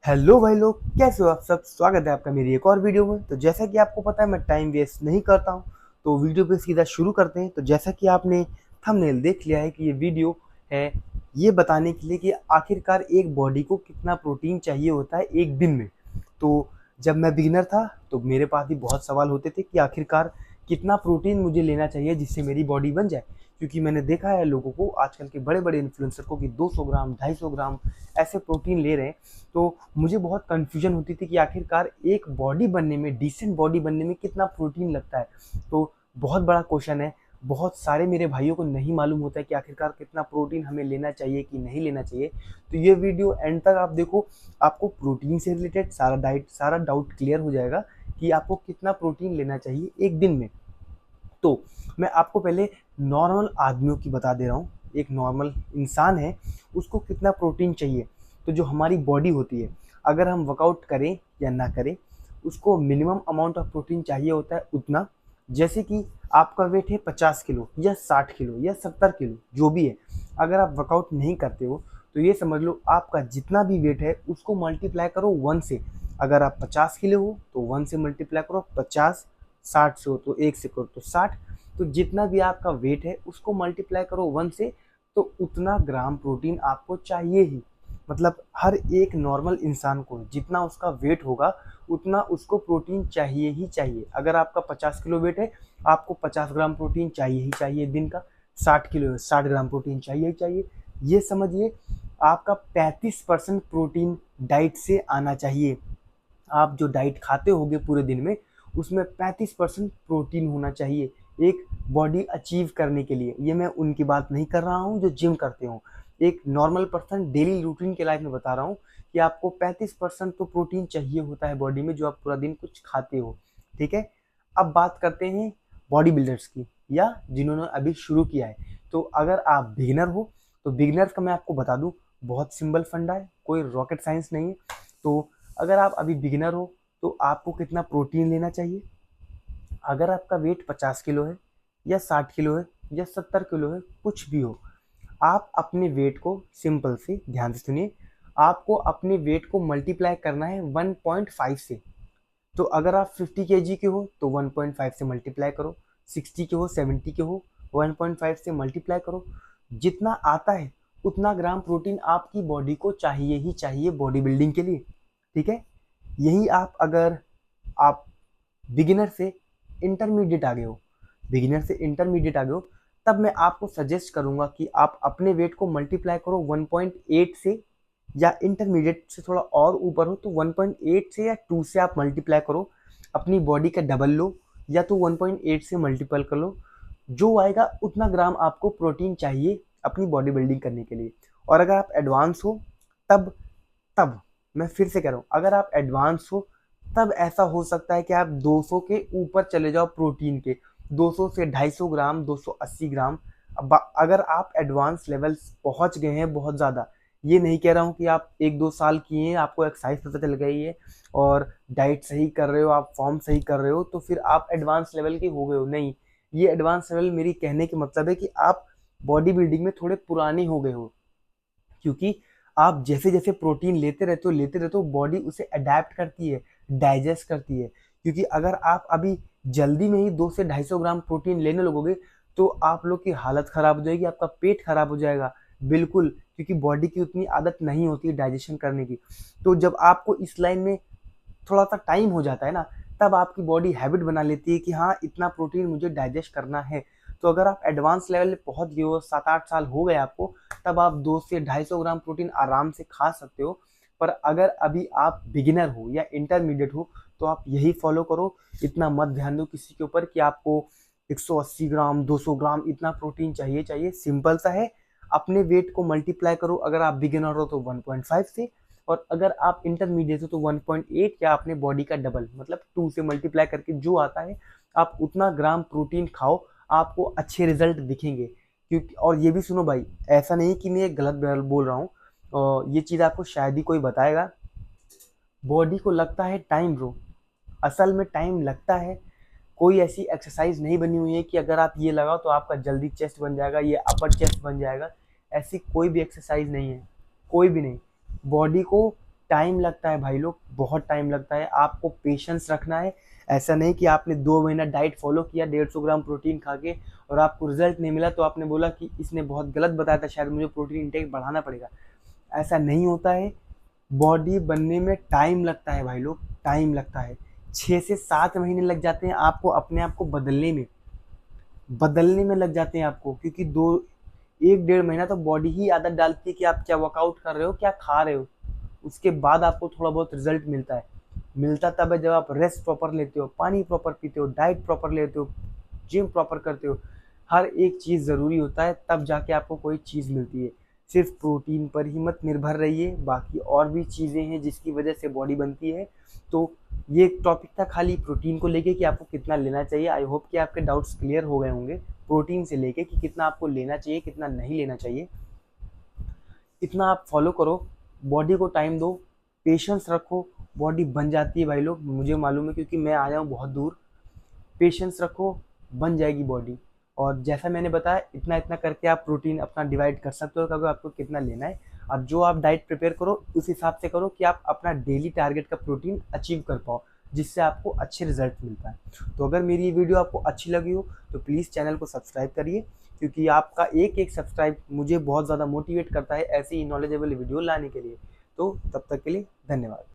Hello भाई लोग, कैसे हो आप सब। स्वागत है आपका मेरी एक और वीडियो में। तो जैसा कि आपको पता है मैं टाइम वेस्ट नहीं करता हूं, तो वीडियो पे सीधा शुरू करते हैं। तो जैसा कि आपने थंबनेल देख लिया है कि ये वीडियो है ये बताने के लिए कि आखिरकार एक बॉडी को कितना प्रोटीन चाहिए होता है एक दिन में। तो जब मैं बिगिनर था तो मेरे पास भी बहुत सवाल होते थे कि आखिरकार कितना प्रोटीन मुझे लेना चाहिए जिससे मेरी बॉडी बन जाए। क्योंकि मैंने देखा है लोगों को, आजकल के बड़े बड़े इन्फ्लुएंसर को, कि 200 ग्राम 250 ग्राम ऐसे प्रोटीन ले रहे हैं। तो मुझे बहुत कन्फ्यूजन होती थी कि आखिरकार एक बॉडी बनने में, डिसेंट बॉडी बनने में कितना प्रोटीन लगता है। तो बहुत बड़ा क्वेश्चन है। बहुत सारे मेरे भाइयों को नहीं मालूम होता है कि आखिरकार कितना प्रोटीन हमें लेना चाहिए कि नहीं लेना चाहिए। तो ये वीडियो एंड तक आप देखो, आपको प्रोटीन से रिलेटेड सारा डाउट क्लियर हो जाएगा कि आपको कितना प्रोटीन लेना चाहिए एक दिन में। तो मैं आपको पहले नॉर्मल आदमियों की बता दे रहा हूँ। एक नॉर्मल इंसान है, उसको कितना प्रोटीन चाहिए। तो जो हमारी बॉडी होती है, अगर हम वर्कआउट करें या ना करें, उसको मिनिमम अमाउंट ऑफ प्रोटीन चाहिए होता है उतना। जैसे कि आपका वेट है 50 किलो या 60 किलो या 70 किलो, जो भी है। अगर आप वर्कआउट नहीं करते हो तो ये समझ लो आपका जितना भी वेट है उसको मल्टीप्लाई करो 1 से। अगर आप 50 किलो हो तो 1 से मल्टीप्लाई करो 50। 60 से हो तो 1 से करो तो 60। तो जितना भी आपका वेट है उसको मल्टीप्लाई करो 1 से, तो उतना ग्राम प्रोटीन आपको चाहिए ही। मतलब हर एक नॉर्मल इंसान को जितना उसका वेट होगा उतना उसको प्रोटीन चाहिए ही चाहिए। अगर आपका 50 किलो वेट है, आपको 50 ग्राम प्रोटीन चाहिए ही चाहिए दिन का। 60 किलो है, 60 ग्राम प्रोटीन चाहिए ही चाहिए। ये समझिए आपका 35% प्रोटीन डाइट से आना चाहिए। आप जो डाइट खाते होगे पूरे दिन में, उसमें 35% प्रोटीन होना चाहिए एक बॉडी अचीव करने के लिए। ये मैं उनकी बात नहीं कर रहा हूँ जो जिम करते हो। एक नॉर्मल पर्सन डेली रूटीन के लाइफ में बता रहा हूँ कि आपको 35% तो प्रोटीन चाहिए होता है बॉडी में, जो आप पूरा दिन कुछ खाते हो। ठीक है। अब बात करते हैं बॉडी बिल्डर्स की, या जिन्होंने अभी शुरू किया है। तो अगर आप बिगिनर हो तो बिगिनर्स का मैं आपको बता दूं, बहुत सिंपल फंडा है, कोई रॉकेट साइंस नहीं है। तो अगर आप अभी बिगिनर हो तो आपको कितना प्रोटीन लेना चाहिए। अगर आपका वेट 50 किलो है या 60 किलो है या 70 किलो है, कुछ भी हो, आप अपने वेट को सिंपल से ध्यान से सुनिए, आपको अपने वेट को मल्टीप्लाई करना है 1.5 से। तो अगर आप 50 kg के हो तो 1.5 से मल्टीप्लाई करो। 60 के हो, 70 के हो, 1.5 से मल्टीप्लाई करो। जितना आता है उतना ग्राम प्रोटीन आपकी बॉडी को चाहिए ही चाहिए बॉडी बिल्डिंग के लिए। ठीक है। यही आप बिगिनर से इंटरमीडिएट आ गए हो, बिगिनर से इंटरमीडिएट आ गए हो, तब मैं आपको सजेस्ट करूंगा कि आप अपने वेट को मल्टीप्लाई करो 1.8 से। या इंटरमीडिएट से थोड़ा और ऊपर हो तो 1.8 से या 2 से आप मल्टीप्लाई करो। अपनी बॉडी का डबल लो, या तो 1.8 से मल्टीपल कर लो। जो आएगा उतना ग्राम आपको प्रोटीन चाहिए अपनी बॉडी बिल्डिंग करने के लिए। और अगर आप एडवांस हो तब तब मैं फिर से कह रहा हूँ, अगर आप एडवांस हो तब ऐसा हो सकता है कि आप 200 के ऊपर चले जाओ प्रोटीन के। 200 से 250 ग्राम, 280 ग्राम। अब अगर आप एडवांस लेवल पहुंच गए हैं बहुत ज़्यादा, ये नहीं कह रहा हूँ कि आप 1-2 साल किए हैं, आपको एक्सरसाइज पता चल गई है और डाइट सही कर रहे हो, आप फॉर्म सही कर रहे हो, तो फिर आप एडवांस लेवल के हो गए हो, नहीं। ये एडवांस लेवल मेरी कहने के मतलब है कि आप बॉडी बिल्डिंग में थोड़े पुराने हो गए हो। क्योंकि आप जैसे जैसे प्रोटीन लेते रहते हो, बॉडी उसे अडेप्ट करती है, डाइजेस्ट करती है। क्योंकि अगर आप अभी जल्दी में ही 200 से 250 ग्राम प्रोटीन लेने लगोगे तो आप लोग की हालत खराब हो जाएगी, आपका पेट खराब हो जाएगा। बिल्कुल, क्योंकि बॉडी की उतनी आदत नहीं होती है डाइजेशन करने की। तो जब आपको इस लाइन में थोड़ा सा टाइम हो जाता है ना, तब आपकी बॉडी हैबिट बना लेती है कि हाँ इतना प्रोटीन मुझे डाइजेस्ट करना है। तो अगर आप एडवांस लेवल पे पहुंच गए हो, 7-8 साल हो गए आपको, तब आप 200 से 250 ग्राम प्रोटीन आराम से खा सकते हो। पर अगर अभी आप बिगिनर हो या इंटरमीडिएट हो तो आप यही फॉलो करो। इतना मत ध्यान दो किसी के ऊपर कि आपको 180 ग्राम 200 ग्राम इतना प्रोटीन चाहिए चाहिए। सिंपल सा है, अपने वेट को मल्टीप्लाई करो। अगर आप बिगिनर हो तो 1.5 से, और अगर आप इंटरमीडिएट हो तो 1.8, या अपने बॉडी का डबल मतलब 2 से मल्टीप्लाई करके जो आता है आप उतना ग्राम प्रोटीन खाओ, आपको अच्छे रिजल्ट दिखेंगे। क्योंकि और ये भी सुनो भाई, ऐसा नहीं कि मैं गलत बोल रहा हूँ, और ये चीज़ आपको शायद ही कोई बताएगा। बॉडी को लगता है टाइम ब्रो, असल में टाइम लगता है। कोई ऐसी एक्सरसाइज नहीं बनी हुई है कि अगर आप ये लगाओ तो आपका जल्दी चेस्ट बन जाएगा, ये अपर चेस्ट बन जाएगा। ऐसी कोई भी एक्सरसाइज नहीं है, कोई भी नहीं। बॉडी को टाइम लगता है भाई लोग, बहुत टाइम लगता है। आपको पेशेंस रखना है। ऐसा नहीं कि आपने 2 महीना डाइट फॉलो किया 150 ग्राम प्रोटीन खा के और आपको रिजल्ट नहीं मिला तो आपने बोला कि इसने बहुत गलत बताया था, शायद मुझे प्रोटीन इंटेक बढ़ाना पड़ेगा। ऐसा नहीं होता है। बॉडी बनने में टाइम लगता है भाई लोग, टाइम लगता है। 6 से 7 महीने लग जाते हैं आपको अपने आप को बदलने में लग जाते हैं आपको, क्योंकि 1 डेढ़ महीना तो बॉडी ही आदत डालती है कि आप क्या वर्कआउट कर रहे हो, क्या खा रहे हो। उसके बाद आपको थोड़ा बहुत रिजल्ट मिलता है। मिलता तब है जब आप रेस्ट प्रॉपर लेते हो, पानी प्रॉपर पीते हो, डाइट प्रॉपर लेते हो, जिम प्रॉपर करते हो। हर एक चीज़ ज़रूरी होता है, तब जाके आपको कोई चीज़ मिलती है। सिर्फ प्रोटीन पर ही मत निर्भर रहिए, बाकी और भी चीज़ें हैं जिसकी वजह से बॉडी बनती है। तो ये एक टॉपिक था खाली प्रोटीन को लेके कि आपको कितना लेना चाहिए। आई होप कि आपके डाउट्स क्लियर हो गए होंगे प्रोटीन से लेके कि कितना आपको लेना चाहिए, कितना नहीं लेना चाहिए। इतना आप फॉलो करो, बॉडी को टाइम दो, पेशेंस रखो, बॉडी बन जाती है भाई लोग, मुझे मालूम है क्योंकि मैं आया हूँ बहुत दूर। पेशेंस रखो, बन जाएगी बॉडी। और जैसा मैंने बताया इतना इतना करके आप प्रोटीन अपना डिवाइड कर सकते हो कि आपको कितना लेना है। अब जो आप डाइट प्रिपेयर करो उस हिसाब से करो कि आप अपना डेली टारगेट का प्रोटीन अचीव कर पाओ, जिससे आपको अच्छे रिजल्ट मिलता है। तो अगर मेरी ये वीडियो आपको अच्छी लगी हो तो प्लीज़ चैनल को सब्सक्राइब करिए, क्योंकि आपका एक एक सब्सक्राइब मुझे बहुत ज़्यादा मोटिवेट करता है ऐसी ही नॉलेजेबल वीडियो लाने के लिए। तो तब तक के लिए धन्यवाद।